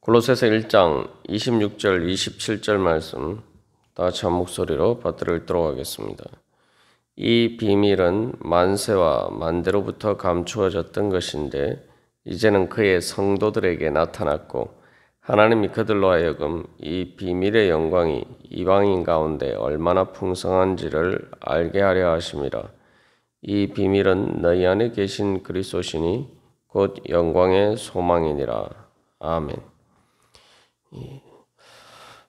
골로새서 1장 26절 27절 말씀 다 같이 한 목소리로 받들어 읽도록 하겠습니다. 이 비밀은 만세와 만대로부터 감추어졌던 것인데 이제는 그의 성도들에게 나타났고 하나님이 그들로 하여금 이 비밀의 영광이 이방인 가운데 얼마나 풍성한지를 알게 하려 하심이라. 이 비밀은 너희 안에 계신 그리스도시니 곧 영광의 소망이니라. 아멘.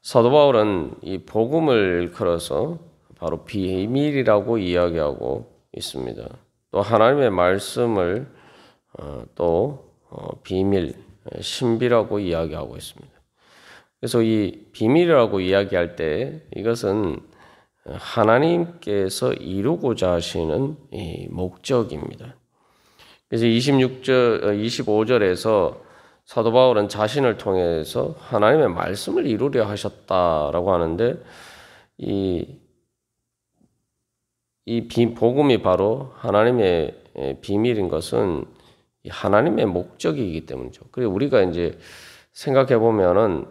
사도 바울은 이 복음을 걸어서 바로 비밀이라고 이야기하고 있습니다. 또 하나님의 말씀을 비밀, 신비라고 이야기하고 있습니다. 그래서 이 비밀이라고 이야기할 때 이것은 하나님께서 이루고자 하시는 이 목적입니다. 그래서 25절에서 사도 바울은 자신을 통해서 하나님의 말씀을 이루려 하셨다라고 하는데 이 복음이 바로 하나님의 비밀인 것은 하나님의 목적이기 때문이죠. 그리고 우리가 이제 생각해 보면은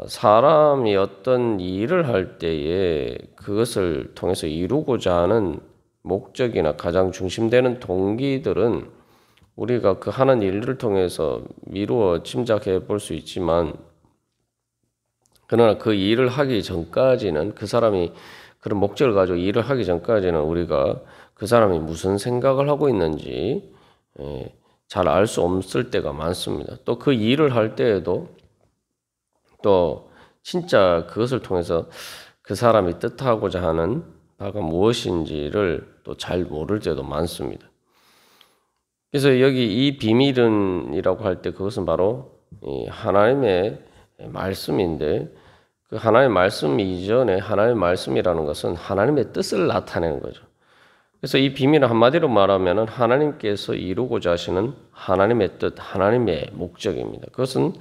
사람이 어떤 일을 할 때에 그것을 통해서 이루고자 하는 목적이나 가장 중심되는 동기들은 우리가 그 하는 일을 통해서 미루어 짐작해 볼 수 있지만, 그러나 그 일을 하기 전까지는 그 사람이 그런 목적을 가지고 일을 하기 전까지는 우리가 그 사람이 무슨 생각을 하고 있는지 잘 알 수 없을 때가 많습니다. 또 그 일을 할 때에도 또 진짜 그것을 통해서 그 사람이 뜻하고자 하는 바가 무엇인지를 또 잘 모를 때도 많습니다. 그래서 여기 이 비밀은이라고 할 때 그것은 바로 하나님의 말씀인데, 그 하나님의 말씀 이전에 하나님의 말씀이라는 것은 하나님의 뜻을 나타내는 거죠. 그래서 이 비밀은 한마디로 말하면 하나님께서 이루고자 하시는 하나님의 뜻, 하나님의 목적입니다. 그것은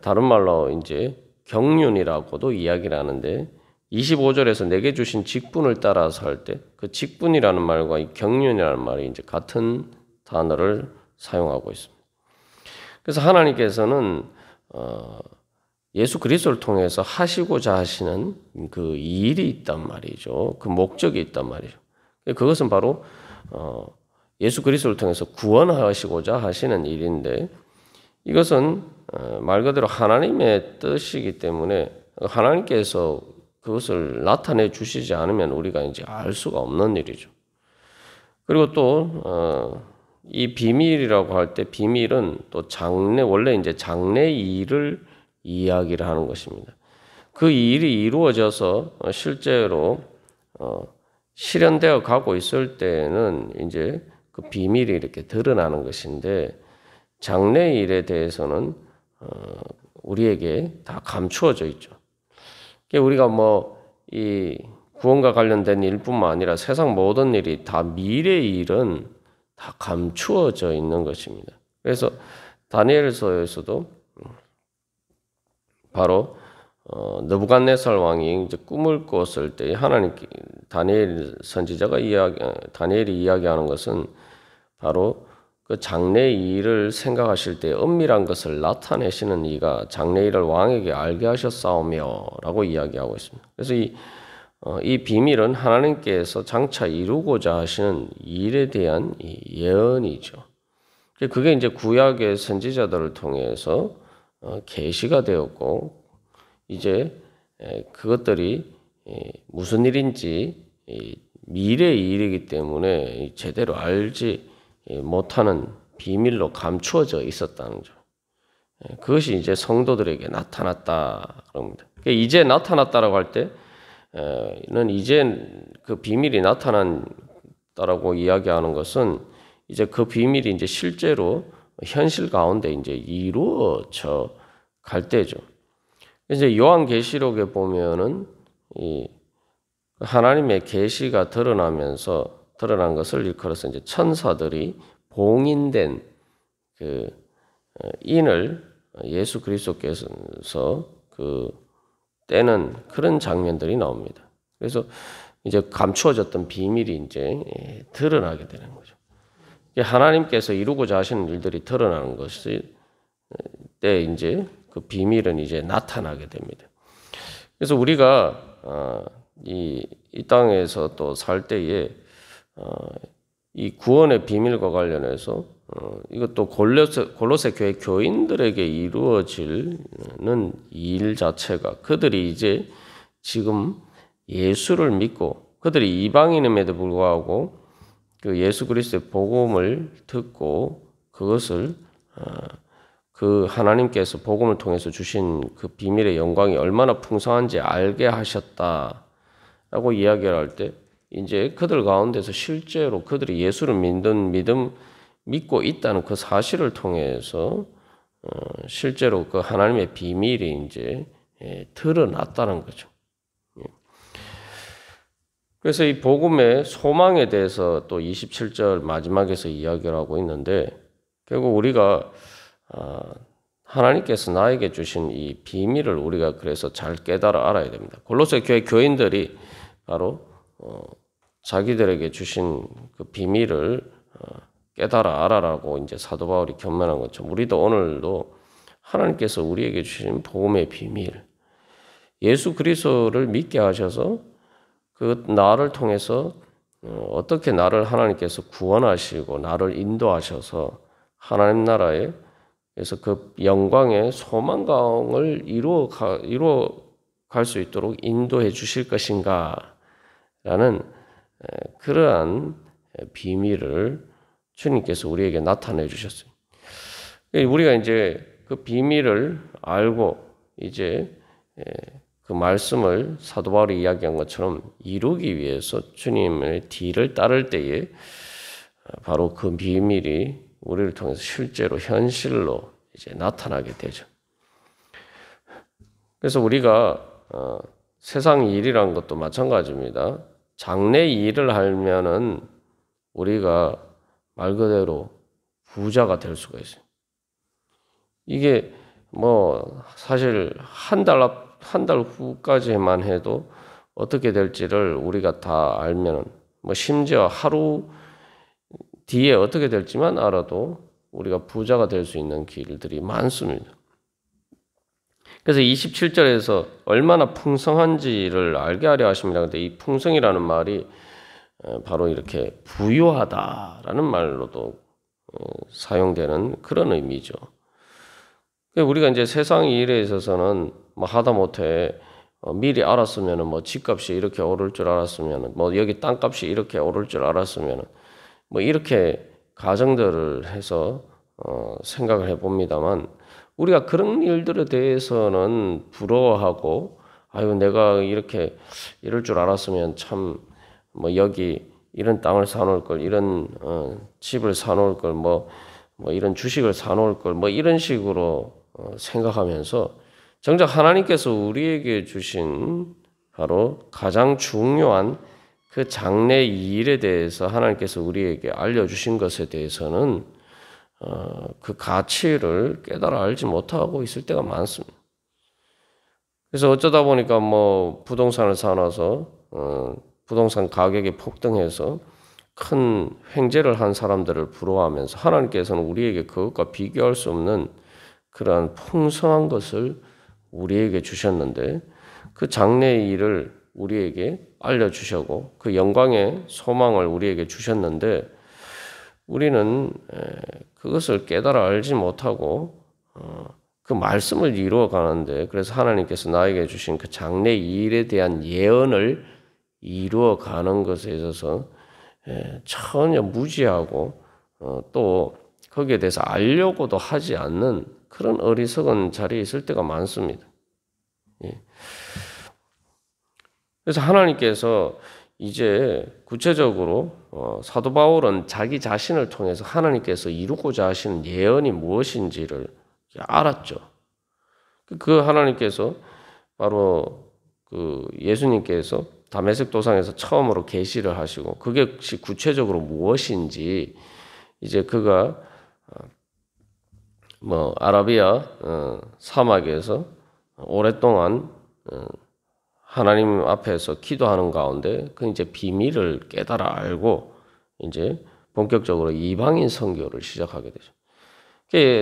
다른 말로 이제 경륜이라고도 이야기를 하는데, 25절에서 내게 주신 직분을 따라서 할 때 그 직분이라는 말과 이 경륜이라는 말이 이제 같은 단어를 사용하고 있습니다. 그래서 하나님께서는 예수 그리스도를 통해서 하시고자 하시는 그 일이 있단 말이죠. 그 목적이 있단 말이죠. 그것은 바로 예수 그리스도를 통해서 구원하시고자 하시는 일인데, 이것은 말 그대로 하나님의 뜻이기 때문에 하나님께서 그것을 나타내 주시지 않으면 우리가 이제 알 수가 없는 일이죠. 그리고 또 이 비밀이라고 할 때 비밀은 또 원래 이제 장래 일을 이야기를 하는 것입니다. 그 일이 이루어져서 실제로 실현되어 가고 있을 때는 이제 그 비밀이 이렇게 드러나는 것인데, 장래 일에 대해서는 우리에게 다 감추어져 있죠. 우리가 이 구원과 관련된 일뿐만 아니라 세상 모든 일이 다 미래의 일은 다 감추어져 있는 것입니다. 그래서 다니엘서에서도 바로 느부갓네살 왕이 이제 꿈을 꿨을 때 다니엘 선지자가 다니엘이 이야기하는 것은 바로 그 장래 일을 생각하실 때 은밀한 것을 나타내시는 이가 장래 일을 왕에게 알게 하셨사오며라고 이야기하고 있습니다. 그래서 이 비밀은 하나님께서 장차 이루고자 하시는 일에 대한 예언이죠. 그게 이제 구약의 선지자들을 통해서 계시가 되었고, 이제 그것들이 무슨 일인지 미래의 일이기 때문에 제대로 알지 못하는 비밀로 감추어져 있었다는 거죠. 그것이 이제 성도들에게 나타났다 그럽니다. 이제 나타났다라고 할 때는 이제 그 비밀이 나타난다라고 이야기하는 것은 이제 그 비밀이 이제 실제로 현실 가운데 이제 이루어져 갈 때죠. 이제 요한계시록에 보면은 이 하나님의 계시가 드러난 것을 일컬어서 이제 천사들이 봉인된 그 인을 예수 그리스도께서 떼는 그런 장면들이 나옵니다. 그래서 이제 감추어졌던 비밀이 이제 드러나게 되는 거죠. 하나님께서 이루고자 하시는 일들이 드러나는 것이 때 이제 그 비밀은 이제 나타나게 됩니다. 그래서 우리가 이 땅에서 또 살 때에 이 구원의 비밀과 관련해서 이것도 골로새 교회 교인들에게 이루어지는 일 자체가 그들이 이제 지금 예수를 믿고 그들이 이방인임에도 불구하고 그 예수 그리스도의 복음을 듣고 그것을 그 하나님께서 복음을 통해서 주신 그 비밀의 영광이 얼마나 풍성한지 알게 하셨다라고 이야기를 할 때 이제 그들 가운데서 실제로 그들이 예수를 믿고 있다는 그 사실을 통해서 실제로 그 하나님의 비밀이 이제 드러났다는 거죠. 그래서 이 복음의 소망에 대해서 또 27절 마지막에서 이야기를 하고 있는데 결국 우리가 하나님께서 나에게 주신 이 비밀을 우리가 그래서 잘 깨달아 알아야 됩니다. 골로새 교회 교인들이 바로 자기들에게 주신 그 비밀을 깨달아 알아라고 이제 사도 바울이 견면한 것처럼 우리도 오늘도 하나님께서 우리에게 주신 복음의 비밀, 예수 그리스도를 믿게 하셔서 그 나를 통해서 어떻게 나를 하나님께서 구원하시고 나를 인도하셔서 하나님 나라에 그래서 그 영광의 소망을 이루어 갈 수 있도록 인도해 주실 것인가 라는 그러한 비밀을 주님께서 우리에게 나타내 주셨어요. 우리가 이제 그 비밀을 알고 이제 그 말씀을 사도 바울이 이야기한 것처럼 이루기 위해서 주님의 뒤를 따를 때에 바로 그 비밀이 우리를 통해서 실제로 현실로 이제 나타나게 되죠. 그래서 우리가 세상 일이란 것도 마찬가지입니다. 장래 일을 하면은 우리가 말 그대로 부자가 될 수가 있어요. 이게 뭐 사실 한 달 후까지만 해도 어떻게 될지를 우리가 다 알면 뭐 심지어 하루 뒤에 어떻게 될지만 알아도 우리가 부자가 될 수 있는 길들이 많습니다. 그래서 27절에서 얼마나 풍성한지를 알게 하려 하십니다. 근데 이 풍성이라는 말이 바로 이렇게 부유하다라는 말로도 사용되는 그런 의미죠. 우리가 이제 세상 일에 있어서는 뭐 하다못해 미리 알았으면은 뭐 집값이 이렇게 오를 줄 알았으면은 뭐 여기 땅값이 이렇게 오를 줄 알았으면은 뭐 이렇게 가정들을 해서 생각을 해봅니다만 우리가 그런 일들에 대해서는 부러워하고 아유 내가 이렇게 이럴 줄 알았으면 참 뭐 여기 이런 땅을 사놓을 걸 이런 집을 사놓을 걸 뭐 이런 주식을 사놓을 걸 뭐 이런 식으로 생각하면서 정작 하나님께서 우리에게 주신 바로 가장 중요한 그 장래 일에 대해서 하나님께서 우리에게 알려주신 것에 대해서는 그 가치를 깨달아 알지 못하고 있을 때가 많습니다. 그래서 어쩌다 보니까 뭐 부동산을 사놔서 부동산 가격이 폭등해서 큰 횡재를 한 사람들을 부러워하면서 하나님께서는 우리에게 그것과 비교할 수 없는 그러한 풍성한 것을 우리에게 주셨는데 그 장래의 일을 우리에게 알려주셨고 그 영광의 소망을 우리에게 주셨는데 우리는 그것을 깨달아 알지 못하고 그 말씀을 이루어 가는데 그래서 하나님께서 나에게 주신 그 장래 일에 대한 예언을 이루어 가는 것에 있어서 전혀 무지하고 또 거기에 대해서 알려고도 하지 않는 그런 어리석은 자리에 있을 때가 많습니다. 그래서 하나님께서 이제 구체적으로 사도 바울은 자기 자신을 통해서 하나님께서 이루고자 하시는 예언이 무엇인지를 알았죠. 그 하나님께서 바로 그 예수님께서 다메섹 도상에서 처음으로 계시를 하시고 그것이 구체적으로 무엇인지 이제 그가 뭐 아라비아 사막에서 오랫동안 하나님 앞에서 기도하는 가운데 그 이제 비밀을 깨달아 알고 이제 본격적으로 이방인 선교를 시작하게 되죠.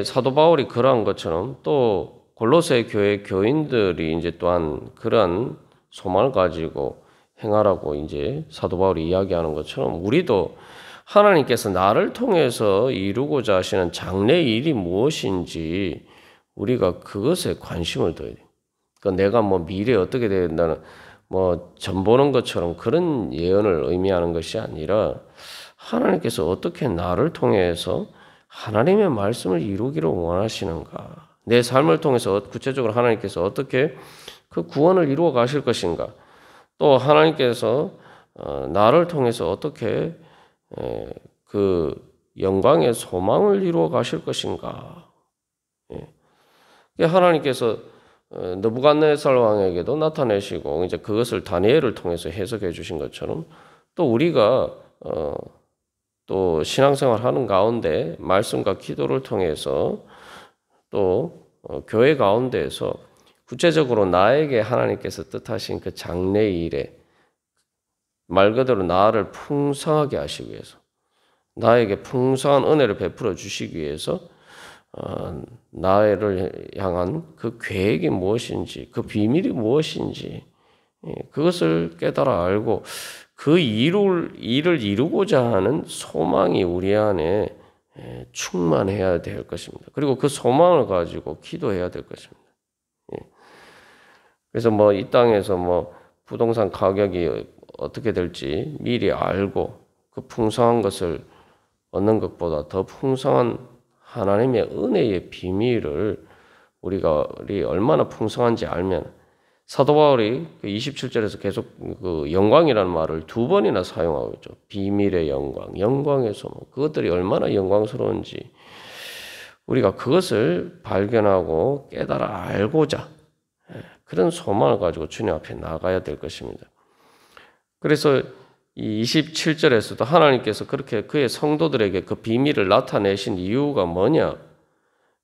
사도 바울이 그러한 것처럼 또 골로새 교회 교인들이 이제 또한 그러한 소망을 가지고 행하라고 이제 사도 바울이 이야기하는 것처럼 우리도 하나님께서 나를 통해서 이루고자 하시는 장래 일이 무엇인지 우리가 그것에 관심을 둬야 돼요. 그러니까 내가 뭐 미래에 어떻게 된다는 뭐 전 보는 것처럼 그런 예언을 의미하는 것이 아니라 하나님께서 어떻게 나를 통해서 하나님의 말씀을 이루기를 원하시는가? 내 삶을 통해서 구체적으로 하나님께서 어떻게 그 구원을 이루어 가실 것인가? 또 하나님께서 나를 통해서 어떻게 그 영광의 소망을 이루어 가실 것인가? 하나님께서 느부갓네살 왕에게도 나타내시고 이제 그것을 다니엘을 통해서 해석해 주신 것처럼 또 우리가 또 신앙생활 하는 가운데 말씀과 기도를 통해서 또 교회 가운데에서 구체적으로 나에게 하나님께서 뜻하신 그 장래 일에 말 그대로 나를 풍성하게 하시기 위해서 나에게 풍성한 은혜를 베풀어 주시기 위해서 나를 향한 그 계획이 무엇인지 그 비밀이 무엇인지 그것을 깨달아 알고 그 일을 이루고자 하는 소망이 우리 안에 충만해야 될 것입니다. 그리고 그 소망을 가지고 기도해야 될 것입니다. 그래서 뭐 이 땅에서 뭐 부동산 가격이 어떻게 될지 미리 알고 그 풍성한 것을 얻는 것보다 더 풍성한 하나님의 은혜의 비밀을 우리가 얼마나 풍성한지 알면 사도 바울이 27절에서 계속 그 영광이라는 말을 두 번이나 사용하고 있죠. 비밀의 영광, 영광의 소망. 그것들이 얼마나 영광스러운지 우리가 그것을 발견하고 깨달아 알고자 그런 소망을 가지고 주님 앞에 나가야 될 것입니다. 그래서 이 27절에서도 하나님께서 그렇게 그의 성도들에게 그 비밀을 나타내신 이유가 뭐냐?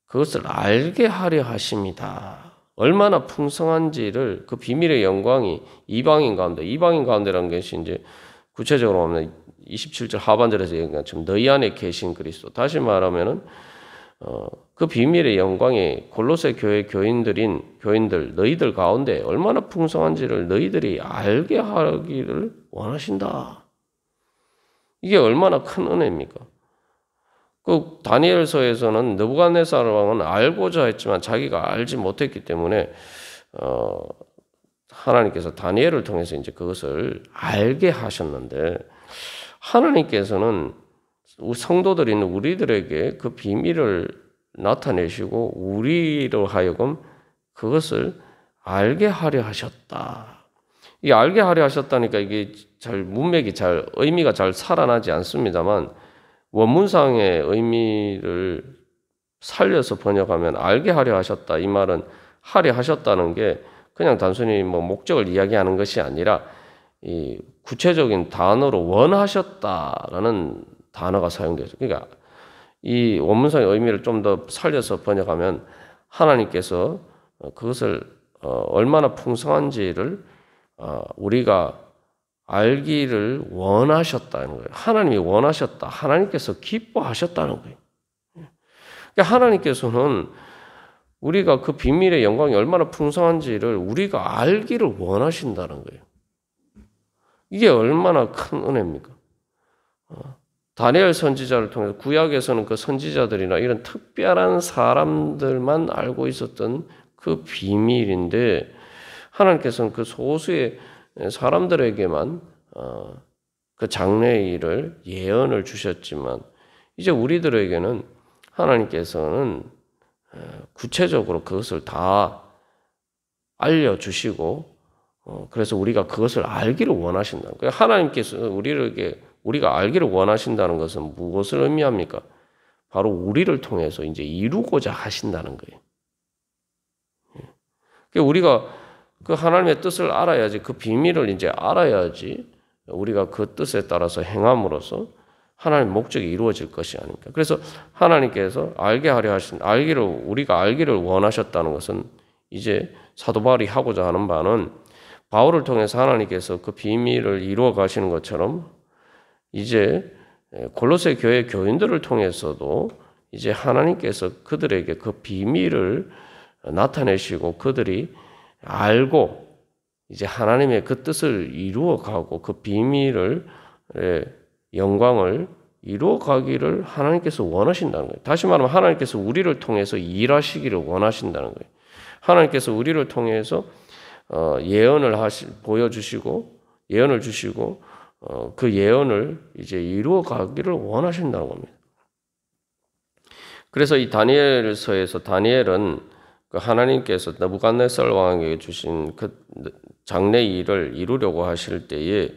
그것을 알게 하려 하십니다. 얼마나 풍성한지를 그 비밀의 영광이 이방인 가운데라는 것이 이제 구체적으로 보면 27절 하반절에서 얘기한 것처럼 너희 안에 계신 그리스도. 다시 말하면은 그 비밀의 영광이 골로새 교회 교인들 너희들 가운데 얼마나 풍성한지를 너희들이 알게 하기를 원하신다. 이게 얼마나 큰 은혜입니까? 그 다니엘서에서는 느부갓네살 왕은 알고자 했지만 자기가 알지 못했기 때문에 하나님께서 다니엘을 통해서 이제 그것을 알게 하셨는데 하나님께서는 성도들인 우리들에게 그 비밀을 나타내시고 우리로 하여금 그것을 알게 하려 하셨다. 이 알게 하려 하셨다니까 이게 잘 문맥이 잘 의미가 잘 살아나지 않습니다만 원문상의 의미를 살려서 번역하면 알게 하려 하셨다. 이 말은 하려 하셨다는 게 그냥 단순히 뭐 목적을 이야기하는 것이 아니라 이 구체적인 단어로 원하셨다라는 단어가 사용되죠. 그러니까 이 원문상의 의미를 좀 더 살려서 번역하면 하나님께서 그것을 얼마나 풍성한지를 우리가 알기를 원하셨다는 거예요. 하나님이 원하셨다. 하나님께서 기뻐하셨다는 거예요. 그러니까 하나님께서는 우리가 그 비밀의 영광이 얼마나 풍성한지를 우리가 알기를 원하신다는 거예요. 이게 얼마나 큰 은혜입니까? 다니엘 선지자를 통해서 구약에서는 그 선지자들이나 이런 특별한 사람들만 알고 있었던 그 비밀인데 하나님께서는 그 소수의 사람들에게만 그 장래의 일을 예언을 주셨지만 이제 우리들에게는 하나님께서는 구체적으로 그것을 다 알려주시고 그래서 우리가 그것을 알기를 원하신다는 거예요. 하나님께서 우리가 알기를 원하신다는 것은 무엇을 의미합니까? 바로 우리를 통해서 이제 이루고자 하신다는 거예요. 그러니까 우리가 그 하나님의 뜻을 알아야지, 그 비밀을 이제 알아야지 우리가 그 뜻에 따라서 행함으로써 하나님의 목적이 이루어질 것이 아닙니까? 그래서 하나님께서 우리가 알기를 원하셨다는 것은 이제 사도 바울이 하고자 하는 바는 바울을 통해서 하나님께서 그 비밀을 이루어 가시는 것처럼 이제 골로새 교회 교인들을 통해서도 이제 하나님께서 그들에게 그 비밀을 나타내시고 그들이 알고 이제 하나님의 그 뜻을 이루어가고 그 비밀을 영광을 이루어가기를 하나님께서 원하신다는 거예요. 다시 말하면 하나님께서 우리를 통해서 일하시기를 원하신다는 거예요. 하나님께서 우리를 통해서 예언을 보여주시고 예언을 주시고 그 예언을 이제 이루어가기를 원하신다는 겁니다. 그래서 이 다니엘서에서 다니엘은 그 하나님께서 느부갓네살 왕에게 주신 그 장래 일을 이루려고 하실 때에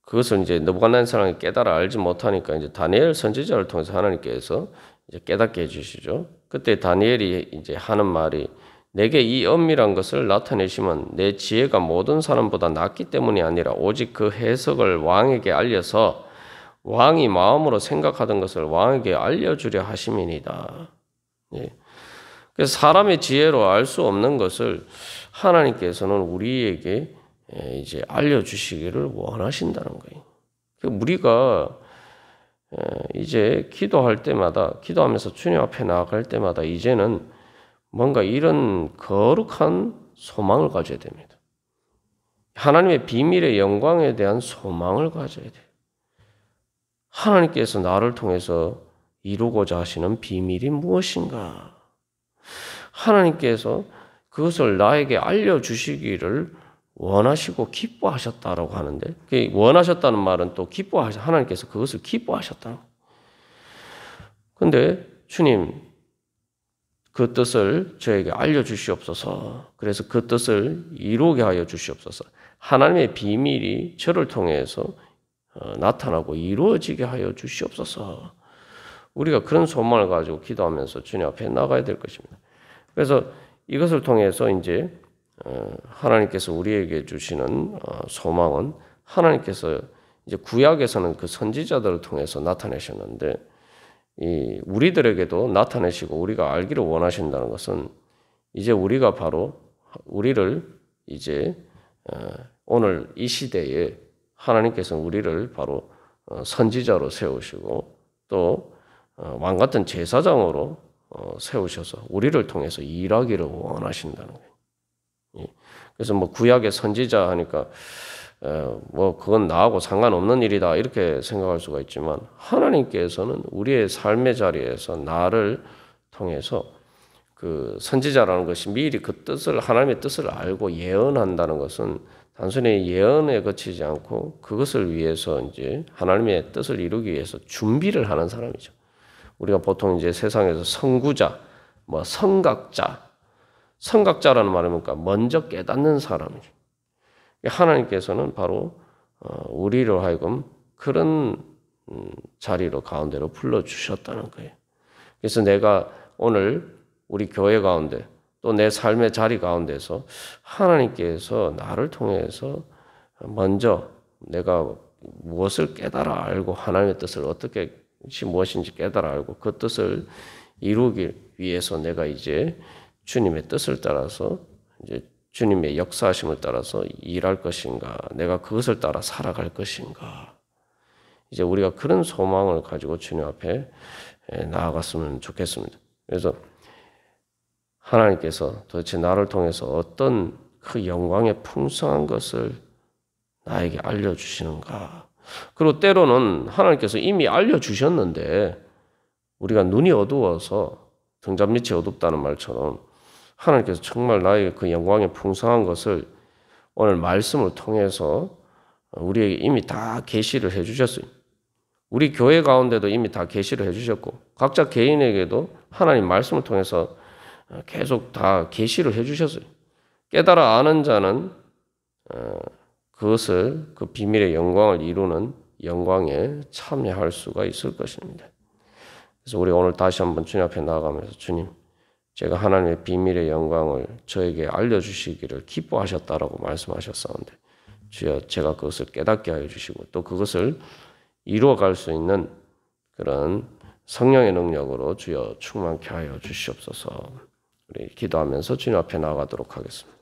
그것을 이제 느부갓네살 왕이 깨달아 알지 못하니까 이제 다니엘 선지자를 통해서 하나님께서 이제 깨닫게 해주시죠. 그때 다니엘이 이제 하는 말이 내게 이 엄밀한 것을 나타내시면 내 지혜가 모든 사람보다 낫기 때문이 아니라 오직 그 해석을 왕에게 알려서 왕이 마음으로 생각하던 것을 왕에게 알려주려 하심이니이다. 예. 그래서 사람의 지혜로 알 수 없는 것을 하나님께서는 우리에게 이제 알려주시기를 원하신다는 거예요. 우리가 이제 기도할 때마다, 기도하면서 주님 앞에 나아갈 때마다 이제는 뭔가 이런 거룩한 소망을 가져야 됩니다. 하나님의 비밀의 영광에 대한 소망을 가져야 돼요. 하나님께서 나를 통해서 이루고자 하시는 비밀이 무엇인가? 하나님께서 그것을 나에게 알려주시기를 원하시고 기뻐하셨다라고 하는데, 원하셨다는 말은 또 하나님께서 그것을 기뻐하셨다. 근데 주님, 그 뜻을 저에게 알려주시옵소서. 그래서 그 뜻을 이루게 하여 주시옵소서. 하나님의 비밀이 저를 통해서 나타나고 이루어지게 하여 주시옵소서. 우리가 그런 소망을 가지고 기도하면서 주님 앞에 나가야 될 것입니다. 그래서 이것을 통해서 이제 하나님께서 우리에게 주시는 소망은 하나님께서 이제 구약에서는 그 선지자들을 통해서 나타내셨는데 우리들에게도 나타내시고 우리가 알기를 원하신다는 것은 이제 우리가 바로 우리를 이제 오늘 이 시대에 하나님께서는 우리를 바로 선지자로 세우시고 또 왕 같은 제사장으로 세우셔서 우리를 통해서 일하기를 원하신다는 거예요. 그래서 뭐 구약의 선지자 하니까 뭐 그건 나하고 상관없는 일이다 이렇게 생각할 수가 있지만 하나님께서는 우리의 삶의 자리에서 나를 통해서 그 선지자라는 것이 미리 그 뜻을 하나님의 뜻을 알고 예언한다는 것은 단순히 예언에 그치지 않고 그것을 위해서 이제 하나님의 뜻을 이루기 위해서 준비를 하는 사람이죠. 우리가 보통 이제 세상에서 선구자, 뭐 선각자라는 말은 뭡니까? 먼저 깨닫는 사람이죠. 하나님께서는 바로 우리로 하여금 그런 자리로 가운데로 불러주셨다는 거예요. 그래서 내가 오늘 우리 교회 가운데 또 내 삶의 자리 가운데서 하나님께서 나를 통해서 먼저 내가 무엇을 깨달아 알고 하나님의 뜻을 어떻게 무엇인지 깨달아 알고 그 뜻을 이루기 위해서 내가 이제 주님의 뜻을 따라서 이제 주님의 역사하심을 따라서 일할 것인가, 내가 그것을 따라 살아갈 것인가. 이제 우리가 그런 소망을 가지고 주님 앞에 나아갔으면 좋겠습니다. 그래서 하나님께서 도대체 나를 통해서 어떤 그 영광의 풍성한 것을 나에게 알려주시는가. 그리고 때로는 하나님께서 이미 알려주셨는데 우리가 눈이 어두워서 등잔 밑이 어둡다는 말처럼 하나님께서 정말 나의 그 영광의 풍성한 것을 오늘 말씀을 통해서 우리에게 이미 다 계시를 해주셨어요. 우리 교회 가운데도 이미 다 계시를 해주셨고 각자 개인에게도 하나님 말씀을 통해서 계속 다 계시를 해주셨어요. 깨달아 아는 자는 그것을 그 비밀의 영광을 이루는 영광에 참여할 수가 있을 것입니다. 그래서 우리 오늘 다시 한번 주님 앞에 나아가면서 주님, 제가 하나님의 비밀의 영광을 저에게 알려주시기를 기뻐하셨다라고 말씀하셨었는데 주여 제가 그것을 깨닫게 하여 주시고 또 그것을 이루어갈 수 있는 그런 성령의 능력으로 주여 충만케 하여 주시옵소서. 우리 기도하면서 주님 앞에 나아가도록 하겠습니다.